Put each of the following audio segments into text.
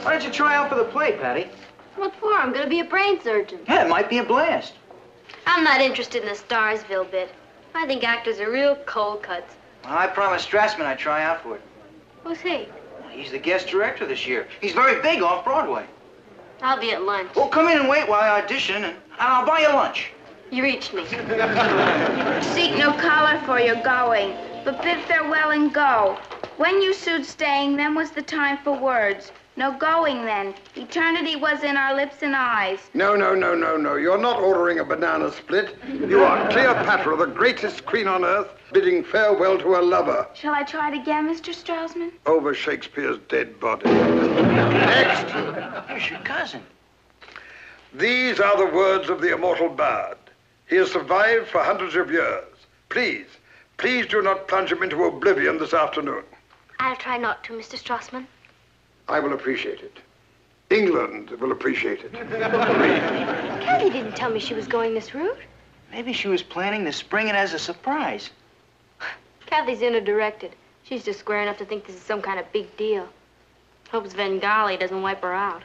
Why don't you try out for the play, Patty? What for? I'm going to be a brain surgeon. Yeah, it might be a blast. I'm not interested in the Starsville bit. I think actors are real cold cuts. Well, I promised Strassman I'd try out for it. Who's he? He's the guest director this year. He's very big off Broadway. I'll be at lunch. Well, come in and wait while I audition, and I'll buy you lunch. You reached me. Seek no color for your going, but bid farewell and go. When you sued staying, then was the time for words. No going then. Eternity was in our lips and eyes. No. You're not ordering a banana split. You are Cleopatra, the greatest queen on earth, bidding farewell to her lover. Shall I try it again, Mr. Straussman? Over Shakespeare's dead body. Next. Here's your cousin. These are the words of the immortal bard. He has survived for hundreds of years. Please do not plunge him into oblivion this afternoon. I'll try not to, Mr. Strassman. I will appreciate it. England will appreciate it. Kathy didn't tell me she was going this route. Maybe she was planning to spring it as a surprise. Kathy's inner-directed. She's just square enough to think this is some kind of big deal. Hopes Svengali doesn't wipe her out.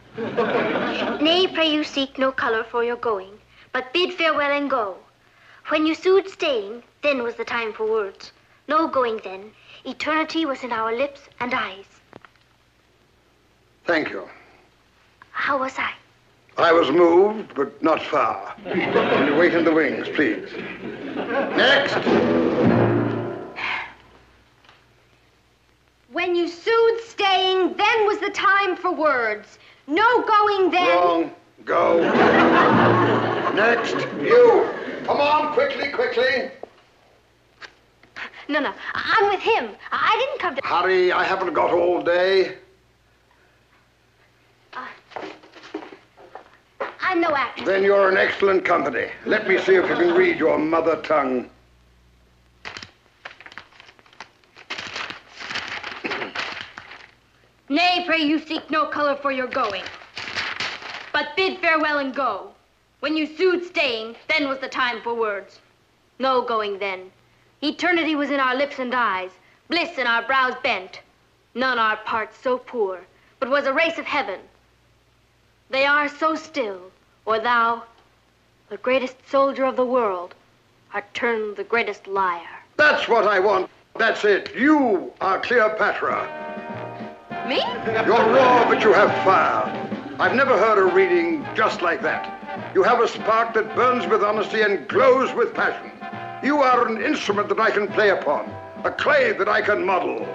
Nay, pray you seek no color for your going, but bid farewell and go. When you sued staying, then was the time for words. No going then. Eternity was in our lips and eyes. Thank you. How was I? I was moved, but not far. Will you wait in the wings, please? Next. When you sued staying, then was the time for words. No going then. Wrong. Go. Next. You. Come on, quickly. No. I'm with him. I didn't come to... Hurry, I haven't got all day. I'm no actress. Then you're in excellent company. Let me see if you can read your mother tongue. Nay, pray you seek no color for your going, but bid farewell and go. When you sued staying, then was the time for words. No going then. Eternity was in our lips and eyes, bliss in our brows bent. None our parts so poor, but was a race of heaven. They are so still, or thou, the greatest soldier of the world, art turned the greatest liar. That's what I want. That's it. You are Cleopatra. Me? You're raw, but you have fire. I've never heard a reading just like that. You have a spark that burns with honesty and glows with passion. You are an instrument that I can play upon, a clay that I can model.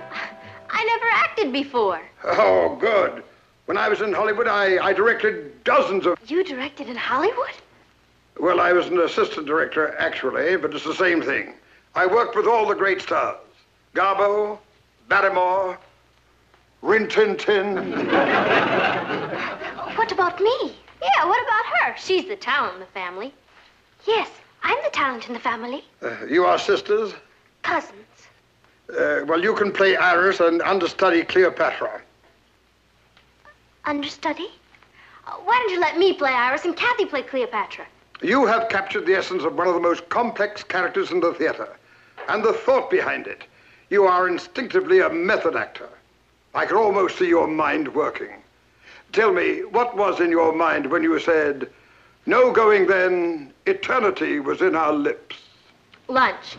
I never acted before. Oh, good. When I was in Hollywood, I directed dozens of... You directed in Hollywood? Well, I was an assistant director, actually, but it's the same thing. I worked with all the great stars. Garbo, Barrymore, Rin Tin Tin. What about me? Yeah, what about her? She's the talent in the family. Yes, I'm the talent in the family. You are sisters? Cousins. Well, you can play Iris and understudy Cleopatra. Understudy? Why don't you let me play Iris and Kathy play Cleopatra? You have captured the essence of one of the most complex characters in the theater, and the thought behind it. You are instinctively a method actor. I can almost see your mind working. Tell me, what was in your mind when you said, no going then, eternity was in our lips? Lunch.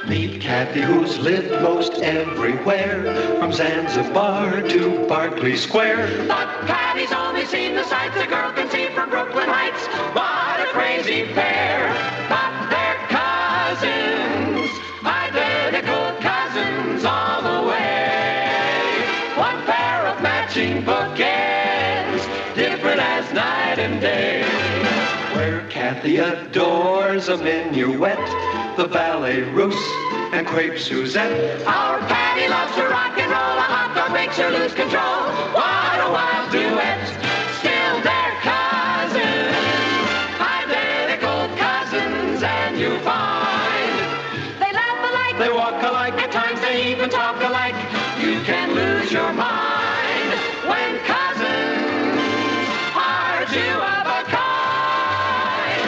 Meet Kathy, who's lived most everywhere, from Zanzibar to Berkeley Square. But Kathy's only seen the sights a girl can see from Brooklyn Heights. What a crazy pair! But they're cousins, identical cousins all the way. One pair of matching bookends, different as night and day. Where Kathy adores a minuet, the ballet russe, and crepe Suzette. Our Patty loves to rock and roll, a hot dog makes her lose control. What a wild duet, still they're cousins, identical cousins, and you find they laugh alike, They walk alike, at times they even talk alike. You can lose your mind when cousins are two of a kind.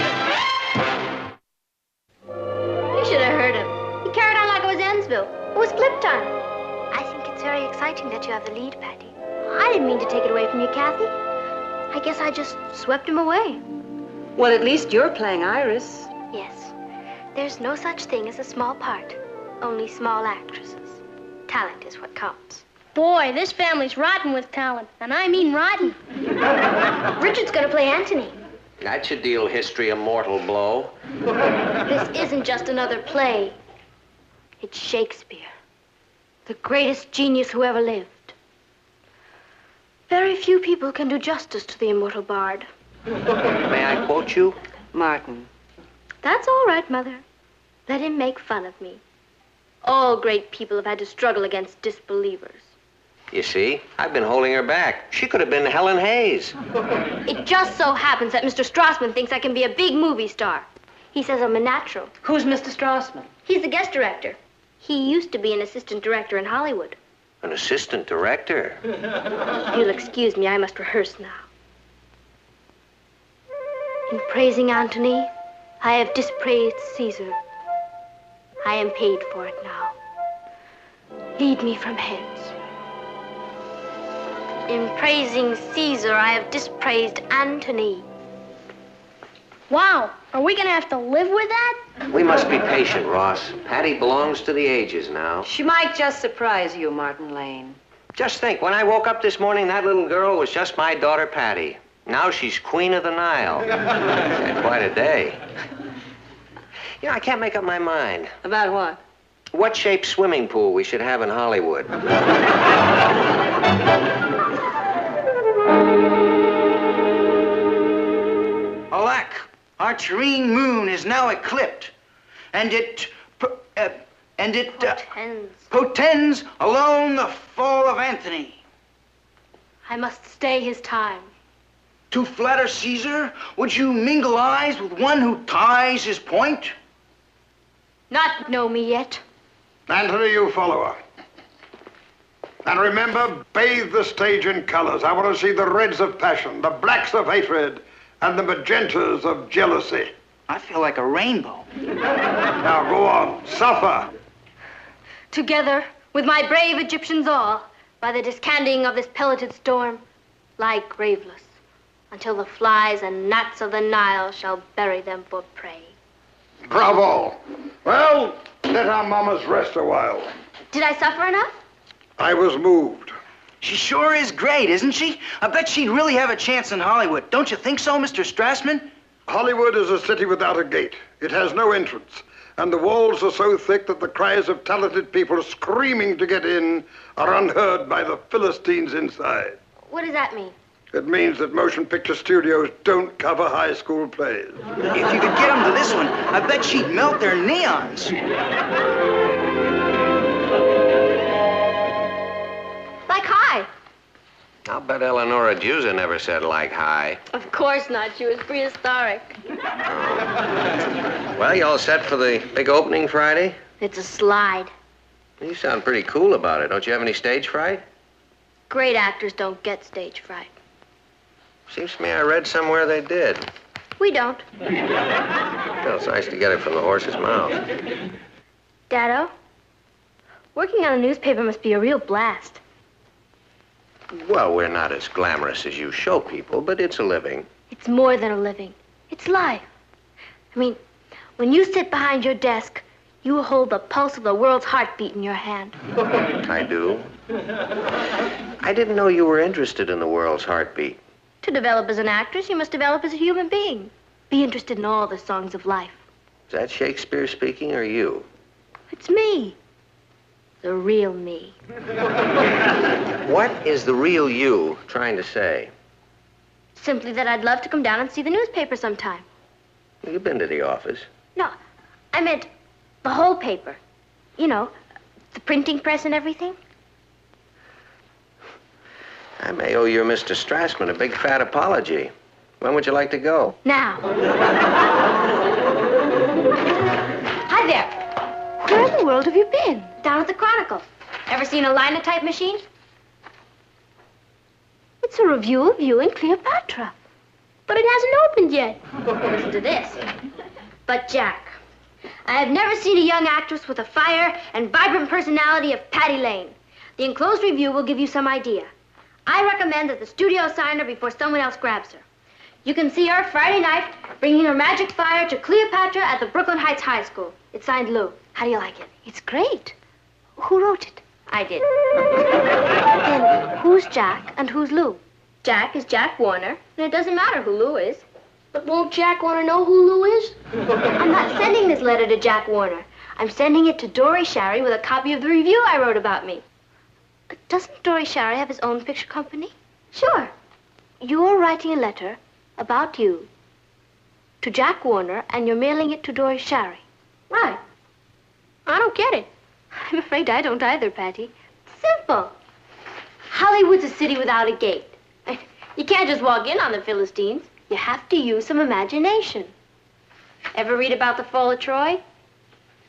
You should have heard him. He carried on like it was Ensville. It was flip fun. I think it's very exciting that you have the lead, Patty. I didn't mean to take it away from you, Kathy. I guess I just swept him away. Well, at least you're playing Iris. Yes. There's no such thing as a small part. Only small actresses. Talent is what counts. Boy, this family's rotten with talent, and I mean rotten. Richard's gonna play Antony. That should deal history a mortal blow. This isn't just another play. It's Shakespeare. The greatest genius who ever lived. Very few people can do justice to the immortal bard. May I quote you? Martin. That's all right, Mother. Let him make fun of me. All great people have had to struggle against disbelievers. You see, I've been holding her back. She could have been Helen Hayes. It just so happens that Mr. Strassman thinks I can be a big movie star. He says I'm a natural. Who's Mr. Strassman? He's the guest director. He used to be an assistant director in Hollywood. An assistant director? You'll excuse me, I must rehearse now. In praising Antony, I have dispraised Caesar. I am paid for it now. Lead me from hence. In praising Caesar, I have dispraised Antony. Wow, are we gonna have to live with that? We must be patient, Ross. Patty belongs to the ages now. She might just surprise you, Martin Lane. Just think, when I woke up this morning, that little girl was just my daughter, Patty. Now she's Queen of the Nile. She had quite a day. You know, I can't make up my mind. About what? What shape swimming pool we should have in Hollywood. Alack, our terrene moon is now eclipsed, and it portends alone the fall of Antony. I must stay his time. To flatter Caesar, would you mingle eyes with one who ties his point? Not know me yet. Antony, you follow her. And remember, bathe the stage in colors. I want to see the reds of passion, the blacks of hatred, and the magentas of jealousy. I feel like a rainbow. Now go on, suffer. Together, with my brave Egyptians all, by the discanting of this pelleted storm, lie graveless, until the flies and gnats of the Nile shall bury them for prey. Bravo. Well, let our mamas rest a while. Did I suffer enough? I was moved. She sure is great, isn't she? I bet she'd really have a chance in Hollywood. Don't you think so, Mr. Strassman? Hollywood is a city without a gate. It has no entrance. And the walls are so thick that the cries of talented people screaming to get in are unheard by the Philistines inside. What does that mean? It means that motion picture studios don't cover high school plays. If you could get them to this one, I bet she'd melt their neons. Like hi. I'll bet Eleonora Juza never said like hi. Of course not. She was prehistoric. Well, you all set for the big opening Friday? It's a slide. You sound pretty cool about it. Don't you have any stage fright? Great actors don't get stage fright. Seems to me I read somewhere they did. We don't. Well, it's nice to get it from the horse's mouth. Daddo, working on a newspaper must be a real blast. Well, we're not as glamorous as you show people, but it's a living. It's more than a living. It's life. I mean, when you sit behind your desk, you hold the pulse of the world's heartbeat in your hand. I do. I didn't know you were interested in the world's heartbeat. To develop as an actress, you must develop as a human being. Be interested in all the songs of life. Is that Shakespeare speaking or you? It's me. The real me. What is the real you trying to say? Simply that I'd love to come down and see the newspaper sometime. You've been to the office. No, I meant the whole paper. You know, the printing press and everything. I may owe your Mr. Strassman a big fat apology. When would you like to go? Now. Hi there. Where in the world have you been? Down at the Chronicle. Ever seen a linotype machine? It's a review of you and Cleopatra. But it hasn't opened yet. Listen to this. But, Jack, I have never seen a young actress with the fire and vibrant personality of Patty Lane. The enclosed review will give you some idea. I recommend that the studio sign her before someone else grabs her. You can see her Friday night bringing her magic fire to Cleopatra at the Brooklyn Heights High School. It's signed Lou. How do you like it? It's great. Who wrote it? I did. Then who's Jack and who's Lou? Jack is Jack Warner, and it doesn't matter who Lou is. But won't Jack want to know who Lou is? I'm not sending this letter to Jack Warner. I'm sending it to Dory Sherry with a copy of the review I wrote about me. Doesn't Dory Sherry have his own picture company? Sure. You're writing a letter about you to Jack Warner, and you're mailing it to Dory Sherry. Right. I don't get it. I'm afraid I don't either, Patty. Simple. Hollywood's a city without a gate. You can't just walk in on the Philistines. You have to use some imagination. Ever read about the fall of Troy?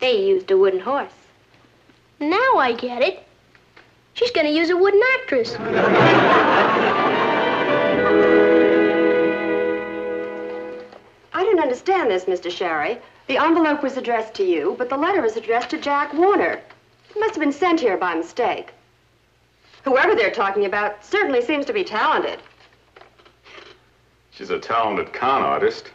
They used a wooden horse. Now I get it. She's going to use a wooden actress. I don't understand this, Mr. Sherry. The envelope was addressed to you, but the letter is addressed to Jack Warner. It must have been sent here by mistake. Whoever they're talking about certainly seems to be talented. She's a talented con artist.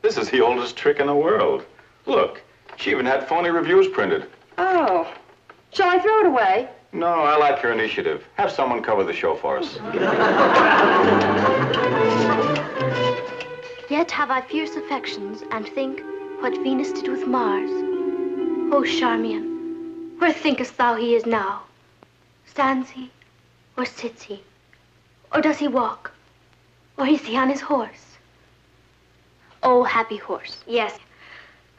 This is the oldest trick in the world. Look, she even had phony reviews printed. Oh. Shall I throw it away? No, I like her initiative. Have someone cover the show for us. Yet have I fierce affections, and think what Venus did with Mars. O Charmian, where thinkest thou he is now? Stands he, or sits he? Or does he walk? Or is he on his horse? Oh, happy horse. Yes.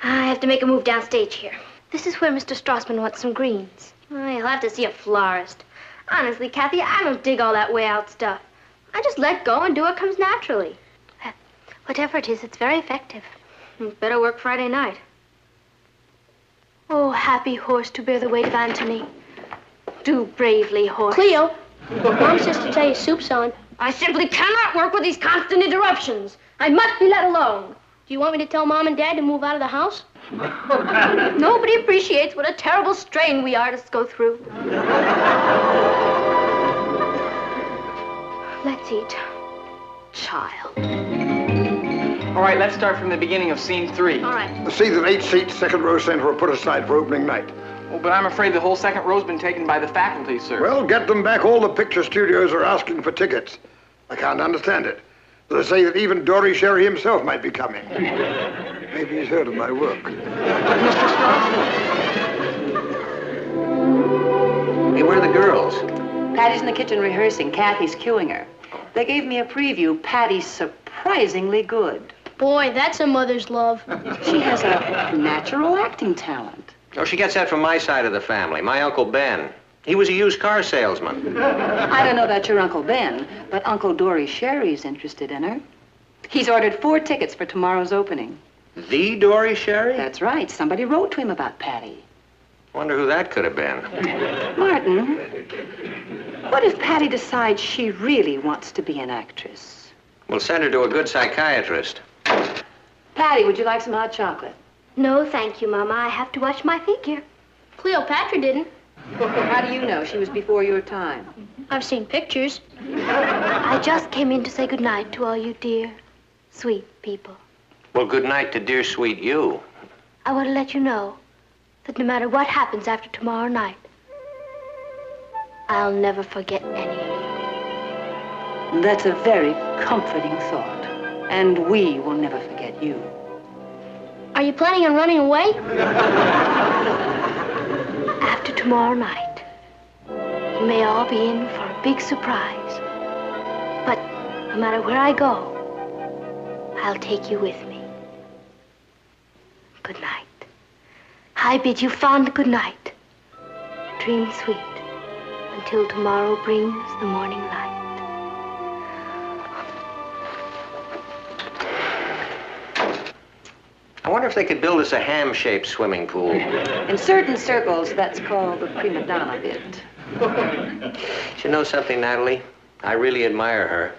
I have to make a move downstage here. This is where Mr. Strassman wants some greens. You'll have to see a florist. Honestly, Kathy, I don't dig all that way out stuff. I just let go and do what comes naturally. Whatever it is, it's very effective. Better work Friday night. Oh, happy horse to bear the weight of Antony. Do bravely, horse. Cleo, Mom says to tell you soup's on. I simply cannot work with these constant interruptions. I must be let alone. Do you want me to tell Mom and Dad to move out of the house? Nobody appreciates what a terrible strain we artists go through. Let's eat. Child. All right, let's start from the beginning of scene 3. All right. The seats in 8 seats, second row center, are put aside for opening night. Oh, but I'm afraid the whole second row's been taken by the faculty, sir. Well, get them back. All the picture studios are asking for tickets. I can't understand it. They say that even Dory Sherry himself might be coming. Maybe he's heard of my work. Mr. Strassman. Hey, where are the girls? Patty's in the kitchen rehearsing. Kathy's cueing her. They gave me a preview. Patty's surprisingly good. Boy, that's a mother's love. She has a natural acting talent. Oh, she gets that from my side of the family, my Uncle Ben. He was a used car salesman. I don't know about your Uncle Ben, but Uncle Dory Sherry's interested in her. He's ordered 4 tickets for tomorrow's opening. The Dory Sherry? That's right. Somebody wrote to him about Patty. Wonder who that could have been. Martin, what if Patty decides she really wants to be an actress? We'll send her to a good psychiatrist. Patty, would you like some hot chocolate? No, thank you, Mama. I have to watch my figure. Cleopatra didn't. How do you know? She was before your time. I've seen pictures. I just came in to say goodnight to all you dear, sweet people. Well, good night to dear sweet you. I want to let you know that no matter what happens after tomorrow night, I'll never forget any. That's a very comforting thought. And we will never forget you. Are you planning on running away? After tomorrow night, you may all be in for a big surprise. But no matter where I go, I'll take you with me. Good night. I bid you fond good night. Dream sweet until tomorrow brings the morning light. I wonder if they could build us a ham-shaped swimming pool. In certain circles, that's called the prima donna bit. You know something, Natalie? I really admire her.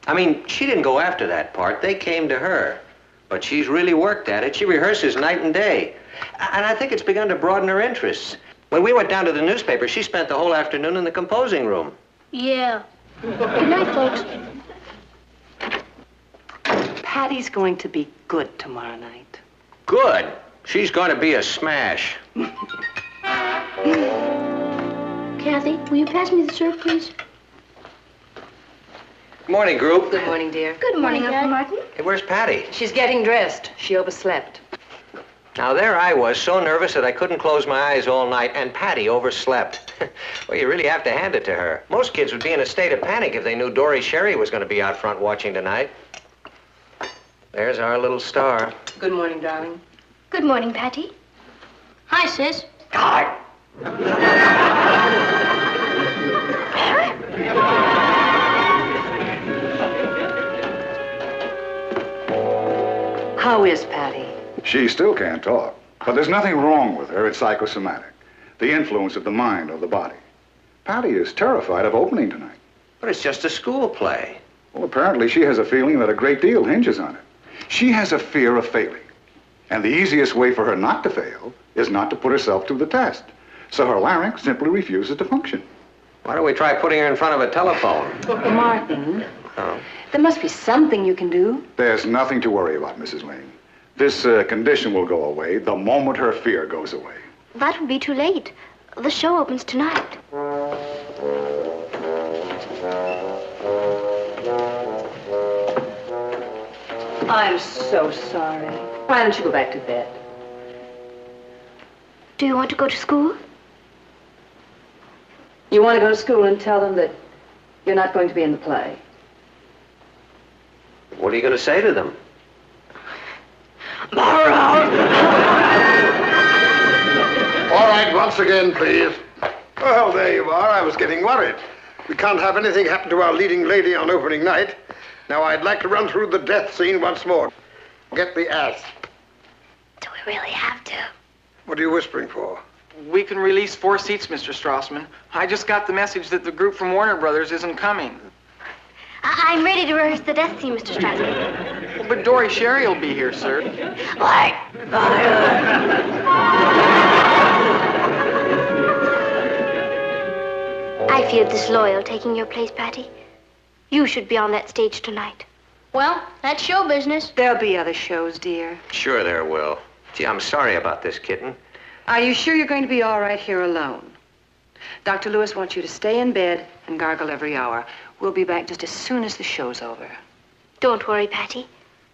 I mean, she didn't go after that part. They came to her. But she's really worked at it. She rehearses night and day. And I think it's begun to broaden her interests. When we went down to the newspaper, she spent the whole afternoon in the composing room. Yeah. Good night, folks. Patty's going to be good tomorrow night. Good. She's going to be a smash. Kathy, will you pass me the syrup, please? Good morning, group. Good morning, dear. Good morning, Uncle Martin. Hey, where's Patty? She's getting dressed. She overslept. Now, there I was, so nervous that I couldn't close my eyes all night, and Patty overslept. Well, you really have to hand it to her. Most kids would be in a state of panic if they knew Dory Sherry was going to be out front watching tonight. There's our little star. Good morning, darling. Good morning, Patty. Hi, sis. Hi. How is Patty? She still can't talk, but there's nothing wrong with her. It's psychosomatic, the influence of the mind or the body. Patty is terrified of opening tonight. But it's just a school play. Well, apparently she has a feeling that a great deal hinges on it. She has a fear of failing. And the easiest way for her not to fail is not to put herself to the test. So her larynx simply refuses to function. Why don't we try putting her in front of a telephone? Martin, Oh. there must be something you can do. There's nothing to worry about, Mrs. Lane. This condition will go away the moment her fear goes away. That would be too late. The show opens tonight. I'm so sorry. Why don't you go back to bed? Do you want to go to school? You want to go to school and tell them that you're not going to be in the play. What are you going to say to them? All right, once again, please. Well, there you are. I was getting worried. We can't have anything happen to our leading lady on opening night. Now, I'd like to run through the death scene once more. Get the ass. Do we really have to? What are you whispering for? We can release 4 seats, Mr. Strassman. I just got the message that the group from Warner Brothers isn't coming. I'm ready to rehearse the death scene, Mr. Strasberg. Well, but Dory Sherry will be here, sir. I feel disloyal taking your place, Patty. You should be on that stage tonight. Well, that's show business. There'll be other shows, dear. Sure there will. Gee, I'm sorry about this, kitten. Are you sure you're going to be all right here alone? Dr. Lewis wants you to stay in bed and gargle every hour. We'll be back just as soon as the show's over. Don't worry, Patty.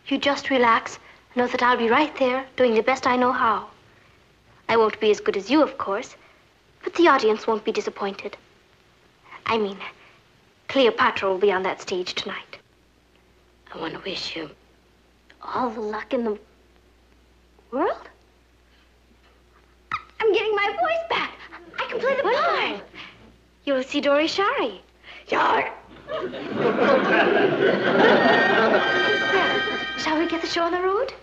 You just relax. Know that I'll be right there, doing the best I know how. I won't be as good as you, of course, but the audience won't be disappointed. I mean, Cleopatra will be on that stage tonight. I want to wish you all the luck in the world. I'm getting my voice back. I can play the part. You'll see Dory Sherry. There. Shall we get the show on the road?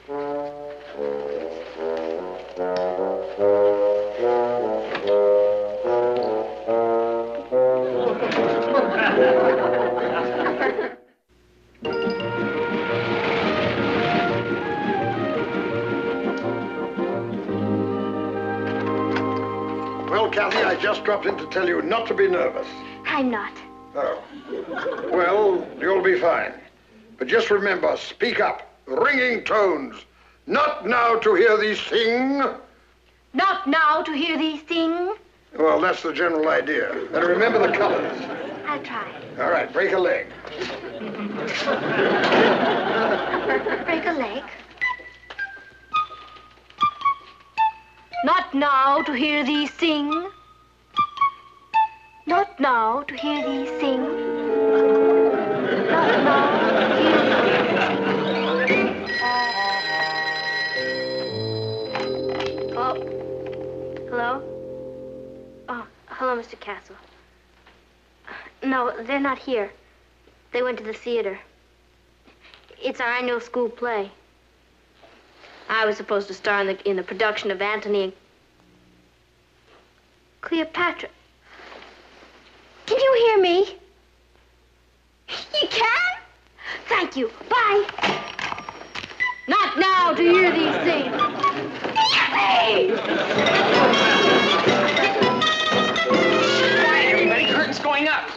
Well, Kathy, I just dropped in to tell you not to be nervous. I'm not. Oh. Well, you'll be fine. But just remember, speak up. Ringing tones. Not now to hear thee sing. Not now to hear thee sing. Well, that's the general idea. And remember the colors. I'll try. All right, break a leg. Break a leg. Not now to hear thee sing. Not now to hear thee sing. Not now to hear thee sing. Oh. Hello? Oh, hello, Mr. Castle. No, they're not here. They went to the theater. It's our annual school play. I was supposed to star in the production of Antony and Cleopatra. Can you hear me? You can? Thank you. Bye. Not Not now to hear these things. Quiet, everybody. Curtain's going up.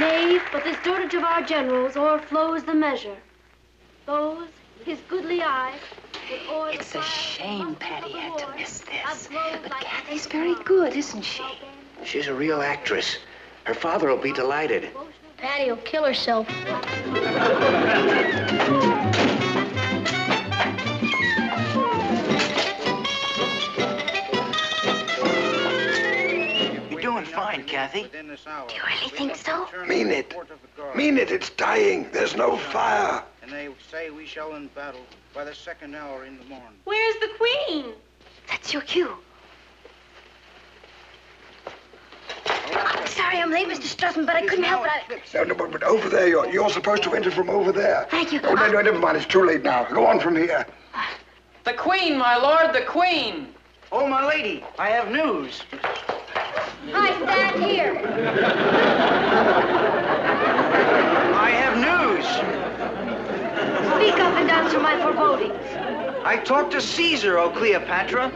Nay, but this dotage of our generals o'erflows the measure. Those, his goodly eyes, It's a shame Patty had to miss this. But Kathy's very good, isn't she? She's a real actress. Her father will be delighted. Patty will kill herself. You're doing fine, Kathy. Do you really think so? Mean it. Mean it. It's dying. There's no fire. And they say we shall in battle by the second hour in the morn. Where's the Queen? That's your cue. I'm sorry I'm late, Mr. Strassman, but I couldn't help it. No, but over there. You're supposed to enter from over there. Thank you. Oh, no, never mind. It's too late now. Go on from here. The Queen, my lord, the Queen. Oh, my lady, I have news. I stand here. I have news. Speak up and answer my forebodings. I talked to Caesar, O Cleopatra.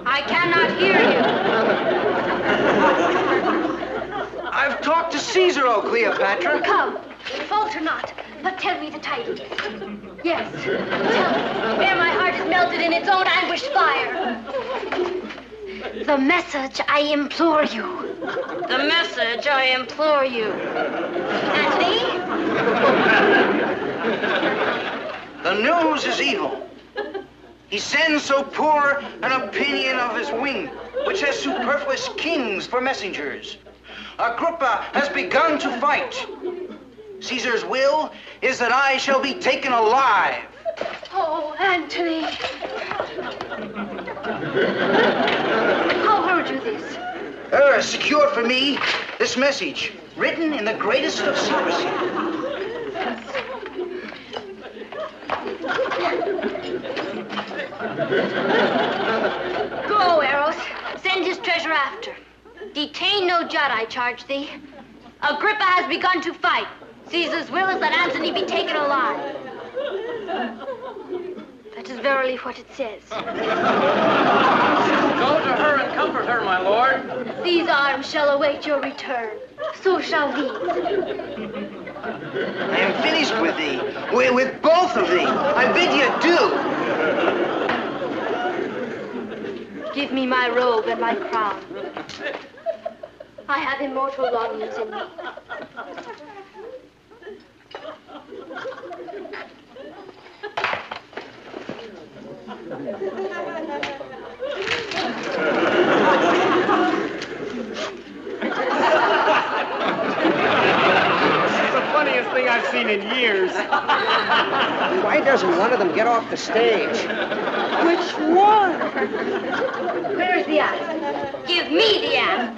I cannot hear you. I've talked to Caesar, O Cleopatra. Come, falter not, but tell me the tidings. Yes, tell me, ere my heart is melted in its own anguished fire. The message, I implore you. The message, I implore you. Antony? The news is evil. He sends so poor an opinion of his wing, which has superfluous kings for messengers. Agrippa has begun to fight. Caesar's will is that I shall be taken alive. Oh, Antony. How heard you this? Secured for me this message, written in the greatest of secrecy. Go, Eros. Send his treasure after. Detain no jot, I charge thee. Agrippa has begun to fight. Caesar's will is that Antony be taken alive. That is verily what it says. Go to her and comfort her, my lord. These arms shall await your return. So shall these. I am finished with thee, with both of thee. I bid you adieu. Give me my robe and my crown. I have immortal longings in me. Funniest thing I've seen in years. Why doesn't one of them get off the stage? Which one? Where's the ass? Give me the ass.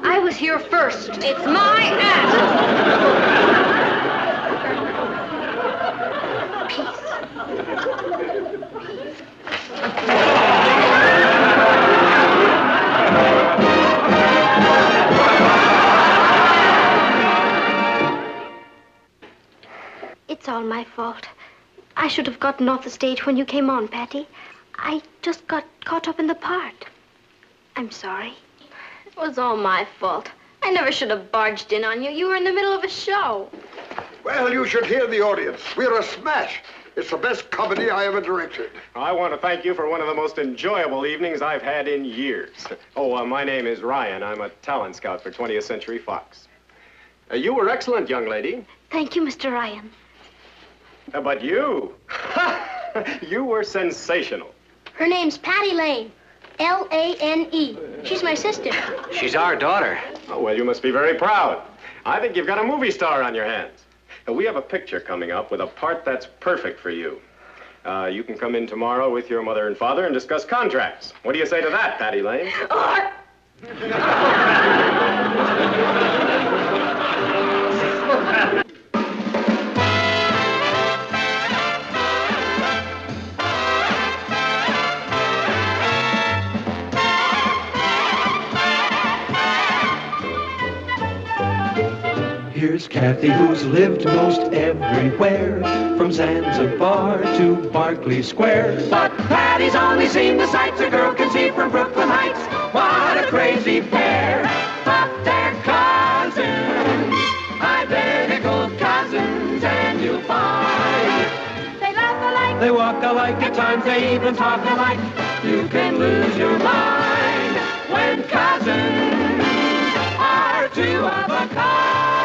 I was here first. It's my ass. It's all my fault. I should have gotten off the stage when you came on, Patty. I just got caught up in the part. I'm sorry. It was all my fault. I never should have barged in on you. You were in the middle of a show. Well, you should hear the audience. We're a smash. It's the best comedy I ever directed. I want to thank you for one of the most enjoyable evenings I've had in years. Oh, my name is Ryan. I'm a talent scout for 20th Century Fox. You were excellent, young lady. Thank you, Mr. Ryan. But you, you were sensational. Her name's Patty Lane. L-A-N-E. She's my sister. She's our daughter. Oh, well, you must be very proud. I think you've got a movie star on your hands. We have a picture coming up with a part that's perfect for you. You can come in tomorrow with your mother and father and discuss contracts. What do you say to that, Patty Lane? Hear Here's Kathy, who's lived most everywhere, from Zanzibar to Berkeley Square. But Patty's only seen the sights a girl can see from Brooklyn Heights. What a crazy pair, but they're cousins, identical cousins, and you'll find they laugh alike, They walk alike, at times they even talk alike. You can lose your mind when cousins are two of a kind.